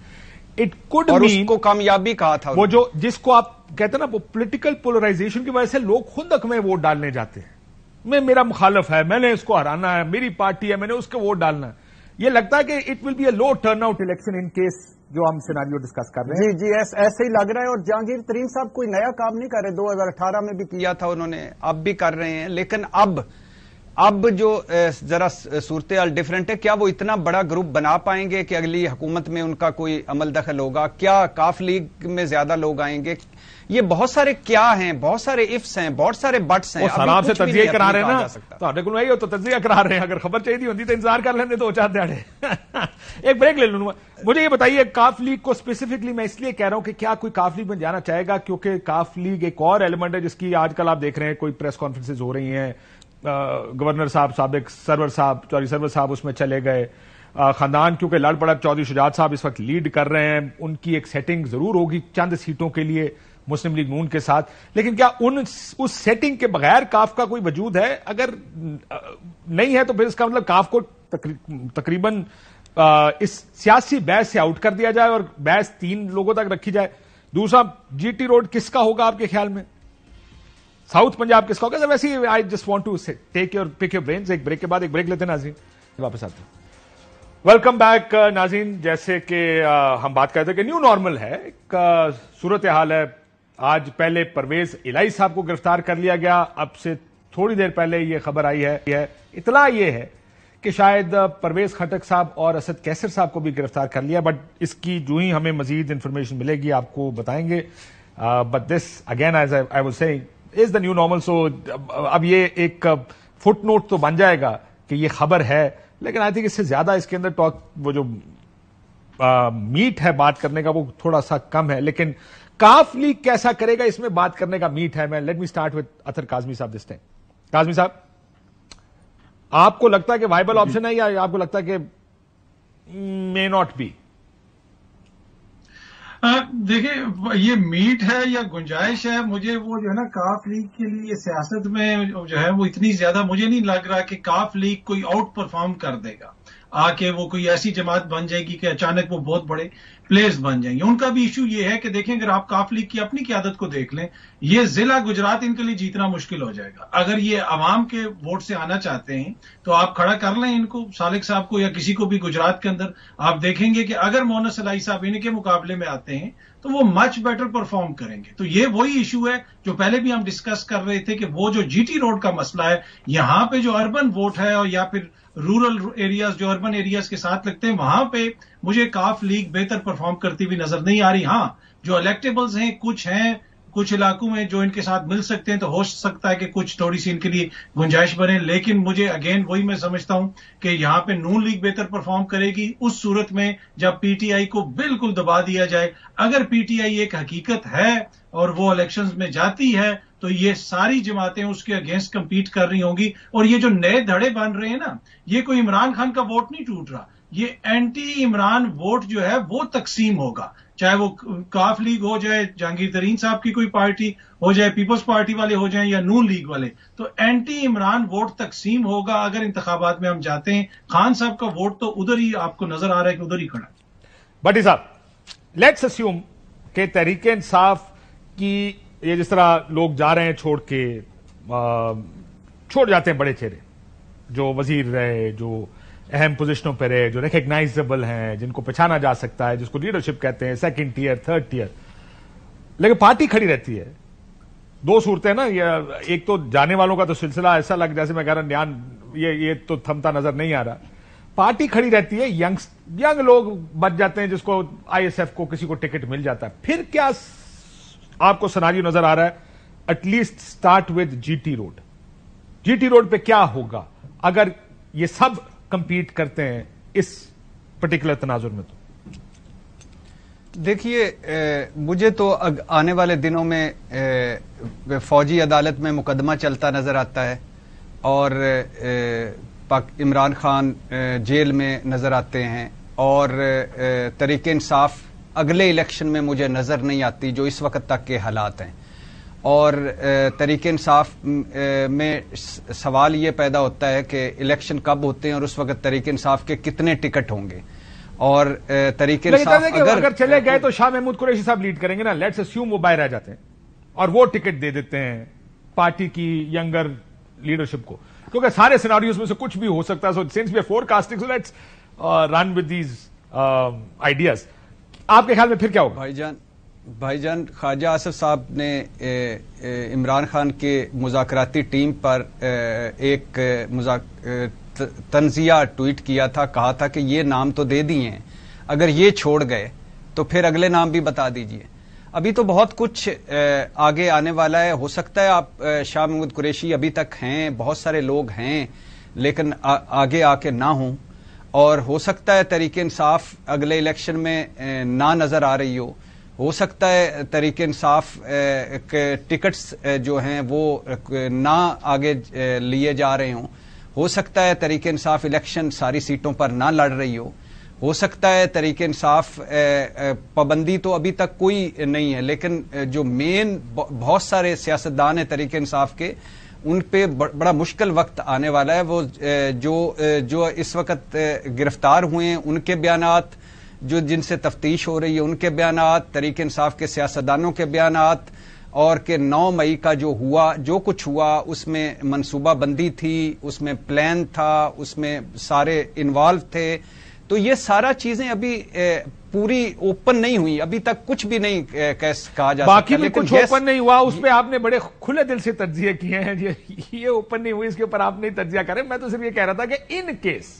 اٹ کوڈ اور اس کو کامیابی کہا تھا وہ جس کو آپ کہتے ہیں نا, وہ پولیٹیکل پولرائزیشن کی وجہ سے لوگ خود حق میں ووٹ ڈالنے جاتے ہیں. میرا مخالف ہے, میں نے اس کو ہرانا ہے, میری پارٹی ہے, میں نے اس کو ووٹ ڈالنا ہے. یہ لگتا ہے کہ it will be a low turnout election in case جو ہم سیناریو ڈسکس کر رہے ہیں. جی ایسے ہی لگ رہا ہے. اور جہانگیر ترین صاحب کوئی نیا کام نہیں کر رہے, 2018 میں بھی کیا تھا انہوں نے, اب بھی کر رہے ہیں, لیکن اب جو ذرا صورتحال ڈفرینٹ ہے. کیا وہ اتنا بڑا گروپ بنا پائیں گے کہ اگلی حکومت میں ان کا کوئی عمل دخل ہوگا؟ کیا کاف لیگ میں زیادہ لوگ آئیں گے؟ یہ بہت سارے کیا ہیں, بہت سارے افس ہیں, بہت سارے بٹس ہیں. آرام سے تجزیہ کرا رہے ہیں نا, تو تجزیہ کرا رہے ہیں. اگر خبر چاہیے ہوتی تو انتظار کر لینے 2-4 دہاڑے. ایک بریک لے لوں. مجھے یہ بتائیے, کاف لیگ کو اسپیسیفکلی میں اس لیے کہہ رہا ہوں کہ کیا کوئی کاف لیگ میں جانا چاہے گا, کیونکہ کاف لیگ ایک اور ایلیمنٹ ہے جس کی آج کل آپ دیکھ رہے ہیں کوئی پریس کانفرنسز ہو رہی ہیں. گورنر صاحب سابق سرور صاحب اس میں چلے گئے. خاندان کیونکہ لڑ پڑا, چودھری شجاعت صاحب اس وقت لیڈ کر رہے ہیں, ان کی ایک سیٹنگ ضرور ہوگی چند سیٹوں کے لیے مسلم لیگ نون کے ساتھ, لیکن کیا اس سیٹنگ کے بغیر کاف کا کوئی وجود ہے؟ اگر نہیں ہے تو پھر اس کا مطلب کاف کو تقریباً اس سیاسی بحث سے آؤٹ کر دیا جائے اور بحث 3 لوگوں تک رکھی جائے. دوسرا, جی ٹی روڈ کس کا ہوگا آپ کے خیال میں؟ ساؤتھ پنجاب کس کا ہوگا؟ ویسے ہی I just want to take your pick your brains. ایک بریک کے بعد ایک بریک لیتے ہیں ناظرین, واپس آتے ہیں. ویلکم بیک ناظرین. جیسے کہ ہم بات کرتے ہیں کہ نیو نارمل ہے, ایک صورتحال ہے. آج پہلے پرویز الہی صاحب کو گرفتار کر لیا گیا. اب سے تھوڑی دیر پہلے یہ خبر آئی ہے, اطلاع یہ ہے کہ شاید پرویز خٹک صاحب اور اسد کیسر صاحب کو بھی گرفتار کر لیا. بٹ اس کی جو ہی ہمیں مزید انفارمیشن ملے گی آپ کو بتائیں گے. But this again as I was saying is the new normal. So اب یہ ایک فٹ نوٹ تو بن جائے گا کہ یہ خبر ہے, لیکن آئی تھنک اس سے زیادہ اس کے اندر ٹاک وہ جو میٹ ہے بات کرنے کا وہ تھوڑا سا کم ہے. لیکن کاف لیگ کیسا کرے گا, اس میں بات کرنے کا میٹ ہے. میں لیٹ می اسٹارٹ وتھ اطہر کاظمی صاحب دس ٹائم. کاظمی صاحب, آپ کو لگتا ہے کہ وائبل آپشن ہے یا آپ کو لگتا ہے کہ مے ناٹ بی؟ دیکھیں, یہ میٹ ہے یا گنجائش ہے, مجھے وہ جو ہے نا کاف لیگ کے لیے سیاست میں جو ہے وہ اتنی زیادہ مجھے نہیں لگ رہا کہ کاف لیگ کوئی آؤٹ پرفارم کر دے گا. آ کے وہ کوئی ایسی جماعت بن جائے گی کہ اچانک وہ بہت بڑے پلیئرز بن جائیں گے. ان کا بھی ایشو یہ ہے کہ دیکھیں, اگر آپ کاف لیگ کی اپنی قیادت کو دیکھ لیں, یہ ضلع گجرات ان کے لیے جیتنا مشکل ہو جائے گا. اگر یہ عوام کے ووٹ سے آنا چاہتے ہیں تو آپ کھڑا کر لیں ان کو, سالک صاحب کو یا کسی کو بھی گجرات کے اندر. آپ دیکھیں گے کہ اگر مونس الہی صاحب ان کے مقابلے میں آتے ہیں تو وہ مچ بیٹر پرفارم کریں گے. تو یہ وہی ایشو ہے جو پہلے بھی ہم ڈسکس کر رہے تھے کہ وہ جو جی ٹی روڈ کا مسئلہ ہے, یہاں پہ جو اربن ووٹ ہے اور یا پھر رورل ایریاز جو اربن ایریاز کے ساتھ لگتے ہیں, وہاں پہ مجھے کاف لیگ بہتر پرفارم کرتی ہوئی نظر نہیں آ رہی. ہاں, جو الیکٹیبلز ہیں کچھ علاقوں میں جو ان کے ساتھ مل سکتے ہیں, تو ہو سکتا ہے کہ کچھ تھوڑی سی ان کے لیے گنجائش بنے. لیکن مجھے اگین وہی میں سمجھتا ہوں کہ یہاں پہ نون لیگ بہتر پرفارم کرے گی اس صورت میں جب پی ٹی آئی کو بالکل دبا دیا جائے. اگر پی ٹی آئی ایک حقیقت ہے اور وہ الیکشنز میں جاتی ہے تو یہ ساری جماعتیں اس کے اگینسٹ کمپیٹ کر رہی ہوں گی. اور یہ جو نئے دھڑے بن رہے ہیں نا, یہ کوئی عمران خان کا ووٹ نہیں ٹوٹ رہا, یہ اینٹی عمران ووٹ جو ہے وہ تقسیم ہوگا. چاہے وہ کاف لیگ ہو جائے, جہانگیر ترین صاحب کی کوئی پارٹی ہو جائے, پیپلز پارٹی والے ہو جائیں یا نون لیگ والے, تو اینٹی عمران ووٹ تقسیم ہوگا. اگر انتخابات میں ہم جاتے ہیں, خان صاحب کا ووٹ تو ادھر ہی آپ کو نظر آ رہا ہے کہ ادھر ہی کھڑا ہے. بٹی صاحب, لیٹس اسیوم کہ تحریک انصاف کی یہ جس طرح لوگ جا رہے ہیں چھوڑ جاتے ہیں بڑے چہرے جو وزیر رہے, جو اہم پوزیشنوں پہ رہے, جو ریکگنائزبل ہیں, جن کو پہچانا جا سکتا ہے, جس کو لیڈرشپ کہتے ہیں, سیکنڈ ٹیئر, تھرڈ ٹیئر, لیکن پارٹی کھڑی رہتی ہے. 2 صورتیں نا, ایک تو جانے والوں کا تو سلسلہ ایسا لگ جیسے میں کہہ رہا ہوں یہ تو تھمتا نظر نہیں آ رہا. پارٹی کھڑی رہتی ہے, ینگ لوگ بچ جاتے ہیں جس کو آئی ایس ایف کو کسی کو ٹکٹ مل جاتا ہے. پھر کیا آپ کو سناریو نظر آ رہا ہے؟ At least start with G T road. G T road پہ کیا ہوگا اگر یہ سب کمپیٹ کرتے ہیں اس پرٹیکولر تناظر میں؟ تو دیکھیے, مجھے تو آنے والے دنوں میں فوجی عدالت میں مقدمہ چلتا نظر آتا ہے اور عمران خان جیل میں نظر آتے ہیں, اور تحریک انصاف اگلے الیکشن میں مجھے نظر نہیں آتی جو اس وقت تک کے حالات ہیں. اور تحریک انصاف میں سوال یہ پیدا ہوتا ہے کہ الیکشن کب ہوتے ہیں اور اس وقت تحریک انصاف کے کتنے ٹکٹ ہوں گے. اور تحریک انصاف اگر چلے گئے تو شاہ محمود قریشی صاحب لیڈ کریں گے نا, لیٹس اسیوم وہ باہر رہ جاتے ہیں اور وہ ٹکٹ دے دیتے ہیں پارٹی کی ینگر لیڈرشپ کو, کیونکہ سارے سیناریوز میں سے کچھ بھی ہو سکتا ہے. So since we are forecasting, so let's run with these ideas. آپ کے خیال میں پھر کیا ہوگا؟ بھائی جان خواجہ آصف صاحب نے عمران خان کے مذاکراتی ٹیم پر ایک تنزیہ ٹویٹ کیا تھا, کہا تھا کہ یہ نام تو دے دیے ہیں, اگر یہ چھوڑ گئے تو پھر اگلے نام بھی بتا دیجئے. ابھی تو بہت کچھ آگے آنے والا ہے. ہو سکتا ہے آپ شاہ محمود قریشی ابھی تک ہیں, بہت سارے لوگ ہیں, لیکن آگے آ کے نہ ہوں, اور ہو سکتا ہے تحریک انصاف اگلے الیکشن میں نہ نظر آ رہی ہو سکتا ہے تحریک انصاف کے ٹکٹس جو ہیں وہ نہ آگے لیے جا رہے ہو سکتا ہے تحریک انصاف الیکشن ساری سیٹوں پر نہ لڑ رہی ہو سکتا ہے تحریک انصاف پابندی تو ابھی تک کوئی نہیں ہے, لیکن جو مین بہت سارے سیاستدان ہیں تحریک انصاف کے, ان پہ بڑا مشکل وقت آنے والا ہے. وہ جو اس وقت گرفتار ہوئے ہیں ان کے بیانات، جو جن سے تفتیش ہو رہی ہے ان کے بیانات، تحریک انصاف کے سیاستدانوں کے بیانات، اور کہ 9 مئی کا جو کچھ ہوا اس میں منصوبہ بندی تھی، اس میں پلان تھا، اس میں سارے انوالو تھے. تو یہ سارا چیزیں ابھی پوری اوپن نہیں ہوئی، ابھی تک کچھ بھی نہیں کہا جا سکتا. باقی میں کچھ اوپن نہیں ہوا، اس پہ آپ نے بڑے کھلے دل سے تجزیے کیے ہیں. یہ اوپن نہیں ہوئی، اس کے اوپر آپ نہیں تجزیہ کریں. میں تو صرف یہ کہہ رہا تھا کہ ان کیس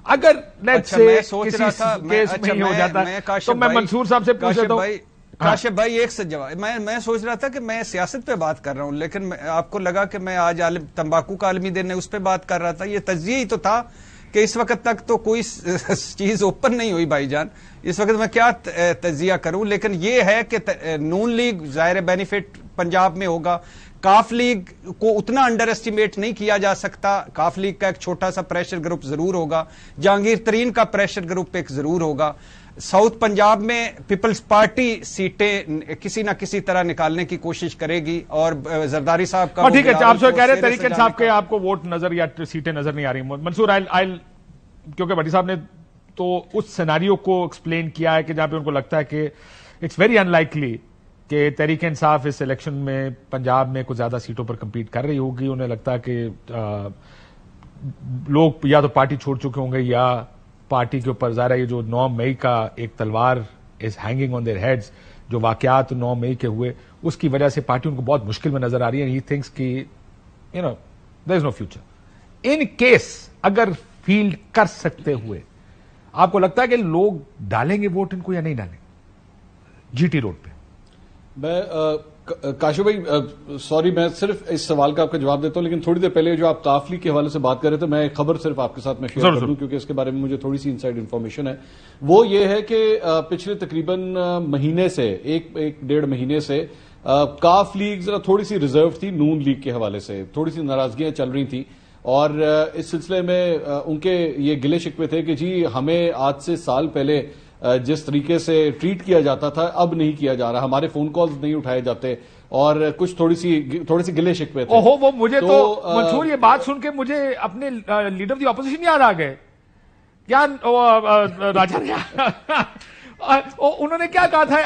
اگر میں سوچ رہا تھا کیس نہیں ہو جاتا تو میں منصور صاحب سے پوچھ لیتا ہوں. کاشف بھائی ایک سے جواب، میں سوچ رہا تھا کہ میں سیاست پہ بات کر رہا ہوں، لیکن آپ کو لگا کہ میں آج تمباکو کا عالمی دن ہے اس پہ بات کر رہا تھا. یہ تجزیہ ہی تو تھا کہ اس وقت تک تو کوئی چیز اوپن نہیں ہوئی بھائی جان. اس وقت میں کیا تجزیہ کروں، لیکن یہ ہے کہ نون لیگ ظاہر بینیفٹ پنجاب میں ہوگا. کاف لیگ کو اتنا انڈر اسٹیمیٹ نہیں کیا جا سکتا. کاف لیگ کا ایک چھوٹا سا پریشر گروپ ضرور ہوگا، جہانگیر ترین کا پریشر گروپ ایک ضرور ہوگا. ساؤتھ پنجاب میں پیپلز پارٹی سیٹیں کسی نہ کسی طرح نکالنے کی کوشش کرے گی، اور زرداری صاحب کا ٹھیک ہے. آپ سے کہہ رہے تحریک انصاف کے آپ کو ووٹ نظر یا سیٹیں نظر نہیں آ رہی. منصور کیونکہ بھٹی صاحب نے تو اس سیناریو کو ایکسپلین کیا ہے کہ جہاں پہ ان کو لگتا ہے کہ اٹس ویری ان لائکلی کہ تحریک انصاف اس الیکشن میں پنجاب میں کچھ زیادہ سیٹوں پر کمپیٹ کر رہی ہوگی. انہیں لگتا ہے کہ لوگ یا تو پارٹی چھوڑ چکے ہوں گے یا پارٹی کے اوپر ظاہر ہے یہ جو 9 مئی کا ایک تلوار از ہینگنگ آن دیئر ہیڈز، جو واقعات 9 مئی کے ہوئے اس کی وجہ سے پارٹی ان کو بہت مشکل میں نظر آ رہی ہے. ہی تھنکس کہ دیر is know future. In case اگر فیلڈ کر سکتے ہوئے آپ کو لگتا ہے کہ لوگ ڈالیں گے ووٹ ان کو یا نہیں ڈالیں گے جی ٹی روڈ پہ؟ میں کاشف بھائی سوری، میں صرف اس سوال کا آپ کا جواب دیتا ہوں، لیکن تھوڑی دیر پہلے جو آپ کاف لیگ کے حوالے سے بات کر رہے تھے، میں ایک خبر صرف آپ کے ساتھ میں شیئر کر دوں کیونکہ اس کے بارے میں مجھے تھوڑی سی انسائیڈ انفارمیشن ہے. وہ یہ ہے کہ پچھلے تقریباً مہینے سے ایک 1.5 مہینے سے کاف لیگ ذرا تھوڑی سی ریزرو تھی نون لیگ کے حوالے سے، تھوڑی سی ناراضگیاں چل رہی تھیں، اور اس سلسلے میں ان کے یہ گلے شکوے تھے کہ جی ہمیں آج سے سال پہلے جس طریقے سے ٹریٹ کیا جاتا تھا اب نہیں کیا جا رہا، ہمارے فون کالز نہیں اٹھائے جاتے، اور کچھ تھوڑی سی گلے شکوے تھے. وہ مجھے تو منصور یہ بات سن کے مجھے اپنے لیڈر آف دی اپوزیشن یاد آ گئے. کیا راجا انہوں نے کیا کہا تھا،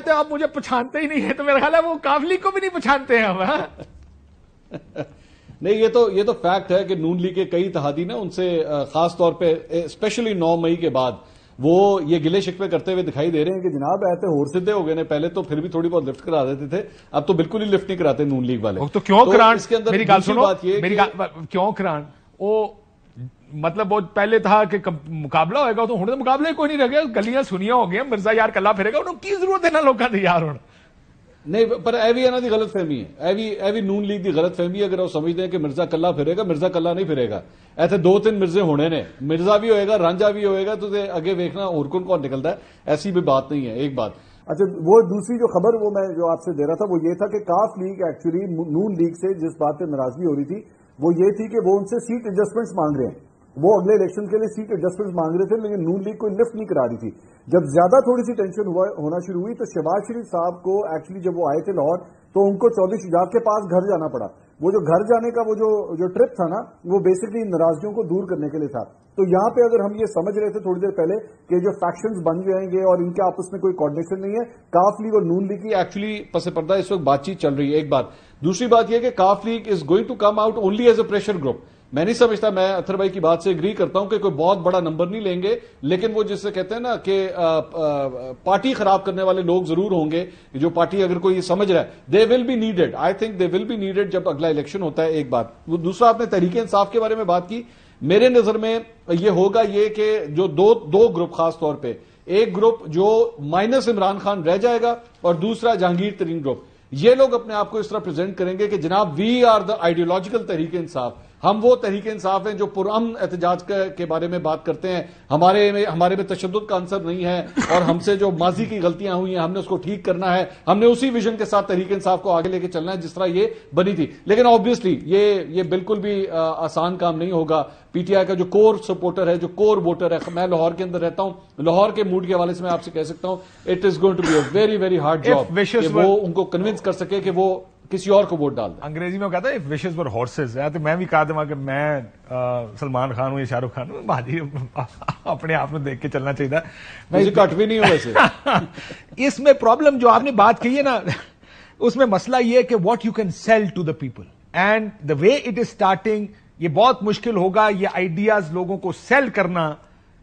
آپ مجھے پہچانتے ہی نہیں ہے، تو میرا خیال ہے وہ کاف لیگ کو بھی نہیں پہچانتے ہیں ہم. نہیں، یہ تو فیکٹ ہے کہ نون لیگ کے کئی اتحادی نا ان سے خاص طور پہ اسپیشلی 9 مئی کے بعد وہ یہ گلے شکوے کرتے ہوئے دکھائی دے رہے ہیں کہ جناب ایسے ہور سدھے ہو گئے نے، پہلے تو پھر بھی تھوڑی بہت لفٹ کرا دیتے تھے، اب تو بالکل ہی لفٹ نہیں کراتے نون لیگ والے. تو کیوں کران؟ اس کے اندر میری گال سنو، کیوں کران؟ وہ مطلب وہ پہلے تھا کہ مقابلہ ہوئے گا، تو ہوں مقابلہ کوئی نہیں رہ گیا، گلیاں سنیاں ہو گیا، مرزا یار کلا پھرے گا، انہوں کی ضرورت ہے نا لوگوں کی یار. ہوں نہیں، پر ایوی ہے نا دی غلط فہمی ہے، ایوی نون لیگ دی غلط فہمی ہے. اگر وہ سمجھتے ہیں کہ مرزا کلا پھرے گا، مرزا کلا نہیں پھرے گا. ایسے 2-3 مرزے ہونے نے، مرزا بھی ہوئے گا، رانجھا بھی ہوئے گا، تو اگے دیکھنا اور کون نکلتا ہے. ایسی بھی بات نہیں ہے. ایک بات اچھا، وہ دوسری جو خبر وہ میں جو آپ سے دے رہا تھا وہ یہ تھا کہ کاف لیگ ایکچولی نون لیگ سے جس بات پہ ناراضگی ہو رہی تھی وہ یہ تھی کہ وہ ان سے سیٹ ایڈجسٹمنٹس مانگ رہے ہیں. وہ اگلے الیکشن کے لیے سیٹ ایڈجسٹمنٹس مانگ رہے تھے، لیکن نون لیگ کوئی لفٹ نہیں کرا رہی تھی. جب زیادہ تھوڑی سی ٹینشن ہونا شروع ہوئی تو شہباز شریف صاحب کو ایکچولی جب وہ آئے تھے لاہور تو ان کو چودھری شجاعت کے پاس گھر جانا پڑا. وہ جو گھر جانے کا وہ جو ٹرپ تھا نا، وہ بیسکلی ناراضگیوں کو دور کرنے کے لیے تھا. تو یہاں پہ اگر ہم یہ سمجھ رہے تھے تھوڑی دیر پہلے کہ جو فیکشنز بن جائیں گے اور ان کے آپس میں کوئی کوآرڈینیشن نہیں ہے، کاف لیگ اور نون لیگ کی ایکچولی پس پردہ اس وقت بات چیت چل رہی ہے. ایک بات. دوسری بات یہ کہ کاف league is going to come out only as a pressure group. میں نہیں سمجھتا، میں اطہر بھائی کی بات سے اگری کرتا ہوں کہ کوئی بہت بڑا نمبر نہیں لیں گے، لیکن وہ جس سے کہتے ہیں نا کہ پارٹی خراب کرنے والے لوگ ضرور ہوں گے. جو پارٹی اگر کوئی سمجھ رہا ہے they will be needed, I think they will be needed جب اگلا الیکشن ہوتا ہے. ایک بات. دوسرا آپ نے تحریک انصاف کے بارے میں بات کی. میرے نظر میں یہ ہوگا یہ کہ جو دو گروپ خاص طور پہ، ایک گروپ جو مائنس عمران خان رہ جائے گا اور دوسرا جہانگیر ترین گروپ، یہ لوگ اپنے آپ کو اس طرح پریزنٹ کریں گے کہ جناب we are the ideological Tehreek Insaf. ہم وہ تحریک انصاف ہیں جو پرامن احتجاج کے بارے میں بات کرتے ہیں. ہمارے میں تشدد کا عنصر نہیں ہے، اور ہم سے جو ماضی کی غلطیاں ہوئی ہیں ہم نے اس کو ٹھیک کرنا ہے. ہم نے اسی ویژن کے ساتھ تحریک انصاف کو آگے لے کے چلنا ہے جس طرح یہ بنی تھی. لیکن آبویسلی یہ بالکل بھی آسان کام نہیں ہوگا. پی ٹی آئی کا جو کور سپورٹر ہے، جو کور ووٹر ہے، میں لاہور کے اندر رہتا ہوں، لاہور کے موڈ کے حوالے سے میں آپ سے کہہ سکتا ہوں it is going to be a very very hard job کہ وہ ان کو کنونس کر سکے کہ وہ کسی اور کو ووٹ ڈال دیں. انگریزی میں کہتا ہے وشز ور ہارسز. تو میں بھی کہا تھا کہ میں سلمان خان ہوں یا شاہ رخ خان ہوں, بھاجی اپنے آپ میں دیکھ کے چلنا چاہیے. مجھے کٹ بھی نہیں ہو ویسے. اس میں پرابلم جو آپ نے بات کہی ہے نا, اس میں مسئلہ یہ ہے کہ what you can sell to the people and the way it is starting. یہ بہت مشکل ہوگا یہ آئیڈیاز لوگوں کو سیل کرنا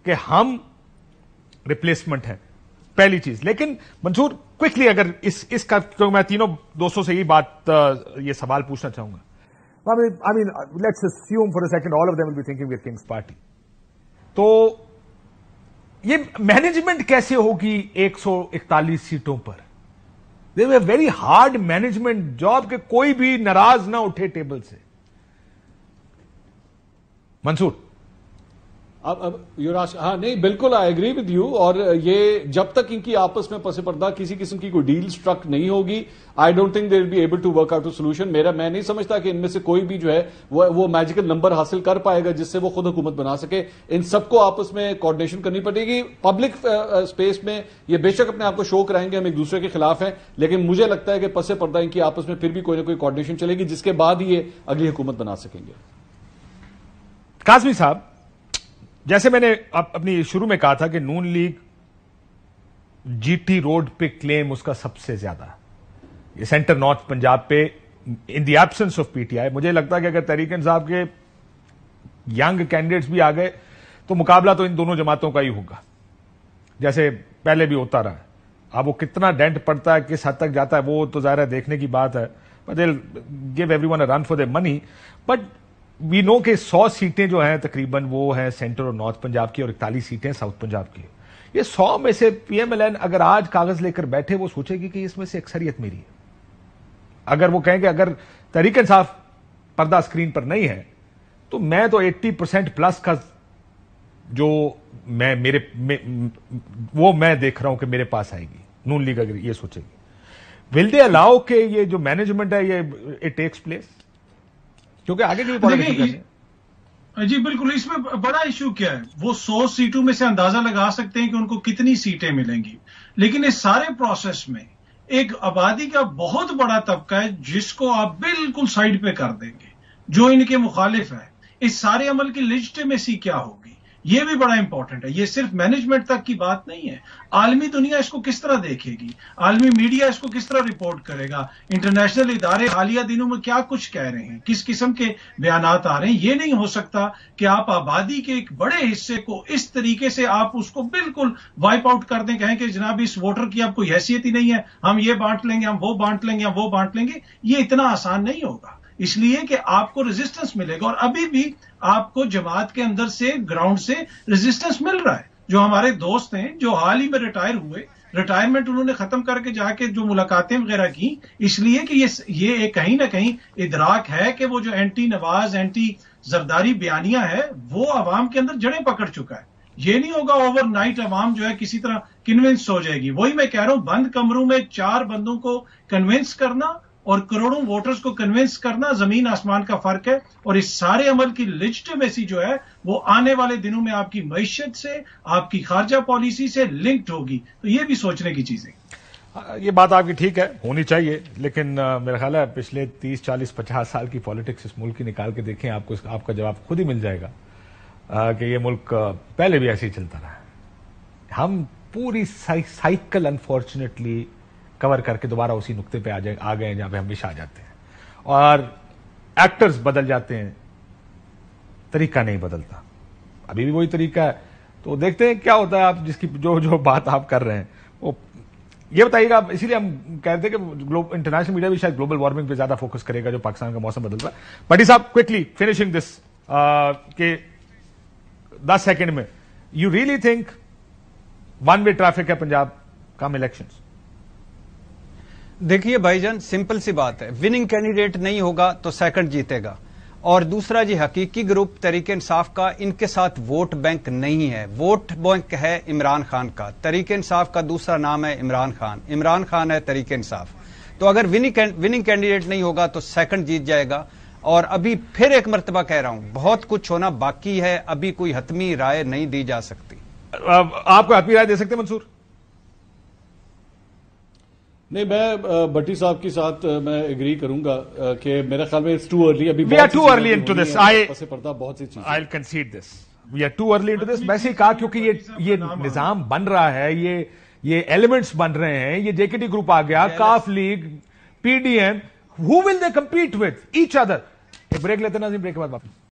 کہ ہم ریپلیسمنٹ ہیں, پہلی چیز. لیکن منصور کوئکلی اگر اس کا, میں تینوں دوستوں سے یہ سوال پوچھنا چاہوں گا. I mean, let's assume for a second all of them will be thinking we're King's Party. تو یہ مینجمنٹ کیسے ہوگی 141 سیٹوں پر؟ They were very hard management job کہ کوئی بھی ناراض نہ اٹھے ٹیبل سے. منصور ہاں نہیں بالکل آئی ایگری ود یو. اور یہ جب تک ان کی آپس میں پس پردہ کسی قسم کی کوئی ڈیل سٹرک نہیں ہوگی, I don't think they will be able to work out a solution. میں نہیں سمجھتا کہ ان میں سے کوئی بھی جو ہے وہ میجیکل نمبر حاصل کر پائے گا جس سے وہ خود حکومت بنا سکے. ان سب کو آپس میں کوآرڈینیشن کرنی پڑے گی. پبلک اسپیس میں یہ بے شک اپنے آپ کو شو کرائیں گے ہم ایک دوسرے کے خلاف ہیں, لیکن مجھے لگتا ہے کہ پس پردہ ان کی آپس میں پھر بھی کوئی نہ کوئی کوآرڈینیشن چلے گی جس کے بعد ہی یہ اگلی حکومت بنا سکیں گے. قاسمی صاحب, جیسے میں نے اپنی شروع میں کہا تھا کہ نون لیگ جی ٹی روڈ پہ کلیم اس کا سب سے زیادہ, یہ سینٹر نارتھ پنجاب پہ in the absence of P T I. مجھے لگتا ہے کہ اگر تحریک انصاف کے ینگ کینڈیڈیٹس بھی آ گئے تو مقابلہ تو ان دونوں جماعتوں کا ہی ہوگا, جیسے پہلے بھی ہوتا رہا. اب وہ کتنا ڈینٹ پڑتا ہے, کس حد تک جاتا ہے, وہ تو ظاہر ہے دیکھنے کی بات ہے. But they will give everyone a run for their money. But we know کہ 100 سیٹیں جو ہیں تقریباً وہ ہیں سینٹر اور نارتھ پنجاب کی, اور 41 سیٹیں ساؤتھ پنجاب کی. یہ 100 میں سے پی ایم ایل این اگر آج کاغذ لے کر بیٹھے وہ سوچے گی کہ اس میں سے اکثریت میری ہے. اگر وہ کہیں کہ اگر تحریک انصاف پردہ اسکرین پر نہیں ہے تو میں تو 80% پلس کا جو میں دیکھ رہا ہوں کہ میرے پاس آئے گی. نون لیگ اگر یہ سوچے گی, ول دے الاؤ کہ یہ جو مینجمنٹ ہے یہ اٹ ٹیکس پلیس, کیونکہ آگے کی پالیسی کرنی ہے. جی بالکل, اس میں بڑا ایشو کیا ہے, وہ 100 سیٹوں میں سے اندازہ لگا سکتے ہیں کہ ان کو کتنی سیٹیں ملیں گی, لیکن اس سارے پروسیس میں ایک آبادی کا بہت بڑا طبقہ ہے جس کو آپ بالکل سائڈ پہ کر دیں گے, جو ان کے مخالف ہے. اس سارے عمل کی لیجٹیمیسی کیا ہوگی, یہ بھی بڑا امپورٹنٹ ہے. یہ صرف مینجمنٹ تک کی بات نہیں ہے, عالمی دنیا اس کو کس طرح دیکھے گی, عالمی میڈیا اس کو کس طرح رپورٹ کرے گا, انٹرنیشنل ادارے حالیہ دنوں میں کیا کچھ کہہ رہے ہیں, کس قسم کے بیانات آ رہے ہیں. یہ نہیں ہو سکتا کہ آپ آبادی کے ایک بڑے حصے کو اس طریقے سے آپ اس کو بالکل وائپ آؤٹ کر دیں, کہیں کہ جناب اس ووٹر کی اب کوئی حیثیت ہی نہیں ہے, ہم یہ بانٹ لیں گے, ہم وہ بانٹ لیں گے, ہم وہ بانٹ لیں گے. یہ اتنا آسان نہیں ہوگا, اس لیے کہ آپ کو ریزسٹنس ملے گا. اور ابھی بھی آپ کو جماعت کے اندر سے گراؤنڈ سے ریزسٹنس مل رہا ہے. جو ہمارے دوست ہیں جو حال ہی میں ریٹائر ہوئے, ریٹائرمنٹ انہوں نے ختم کر کے جا کے جو ملاقاتیں وغیرہ کی, اس لیے کہ یہ کہیں نہ کہیں ادراک ہے کہ وہ جو اینٹی نواز اینٹی زرداری بیانیہ ہے وہ عوام کے اندر جڑیں پکڑ چکا ہے. یہ نہیں ہوگا اوور نائٹ عوام جو ہے کسی طرح کنونس ہو جائے گی. وہی میں کہہ رہا ہوں, بند کمروں میں 4 بندوں کو کنونس کرنا اور کروڑوں ووٹرز کو کنونس کرنا زمین آسمان کا فرق ہے. اور اس سارے عمل کی لیجٹیمیسی جو ہے وہ آنے والے دنوں میں آپ کی معیشت سے, آپ کی خارجہ پالیسی سے لنکڈ ہوگی. تو یہ بھی سوچنے کی چیزیں. یہ بات آپ کی ٹھیک ہے, ہونی چاہیے, لیکن میرا خیال ہے پچھلے 30, 40, 50 سال کی پالیٹکس اس ملک کی نکال کے دیکھیں, آپ کا جواب خود ہی مل جائے گا کہ یہ ملک پہلے بھی ایسے ہی چلتا رہا ہے. ہم پوری سائیکل انفارچونیٹلی کور کر کے دوبارہ اسی نقطے پہ آ گئے ہیں جہاں پہ ہمیشہ آ جاتے ہیں, اور ایکٹرز بدل جاتے ہیں, طریقہ نہیں بدلتا. ابھی بھی وہی طریقہ ہے. تو دیکھتے ہیں کیا ہوتا ہے. آپ جس کی جو بات آپ کر رہے ہیں وہ یہ بتائیے گا. اسی لیے ہم کہتے ہیں کہ انٹرنیشنل میڈیا بھی شاید گلوبل وارمنگ پہ زیادہ فوکس کرے گا جو پاکستان کا موسم بدل رہا ہے. بٹی صاحب کوئکلی فنشنگ دس کہ 10 سیکنڈ میں, you really think 1 way traffic ہے پنجاب کم الیکشنز؟ دیکھیے بھائی جان, سمپل سی بات ہے, وننگ کینڈیڈیٹ نہیں ہوگا تو سیکنڈ جیتے گا. اور دوسرا جی, حقیقی گروپ تحریک انصاف کا ان کے ساتھ ووٹ بینک نہیں ہے. ووٹ بینک ہے عمران خان کا. تحریک انصاف کا دوسرا نام ہے عمران خان. عمران خان ہے تحریک انصاف. تو اگر وننگ کینڈیڈیٹ نہیں ہوگا تو سیکنڈ جیت جائے گا. اور ابھی پھر ایک مرتبہ کہہ رہا ہوں, بہت کچھ ہونا باقی ہے, ابھی کوئی حتمی رائے نہیں دی جا سکتی. آپ کو حتمی رائے دے سکتے منصور؟ نہیں، میں بٹی صاحب کے ساتھ میں اگری کروں گا کہ میرے خیال میں ٹو ارلی، ابھی We are too early into this. پس پردہ بہت سی چیزیں. I'll concede this. We are too early into this. ویسے ہی کہا کیونکہ یہ نظام بن رہا ہے، یہ ایلیمنٹس بن رہے ہیں، یہ جے کے ٹی گروپ آ گیا، کاف league, P D M. Who will they compete with? Each other. ایک بریک لیتے ہیں ناظرین، بریک کے بعد واپس.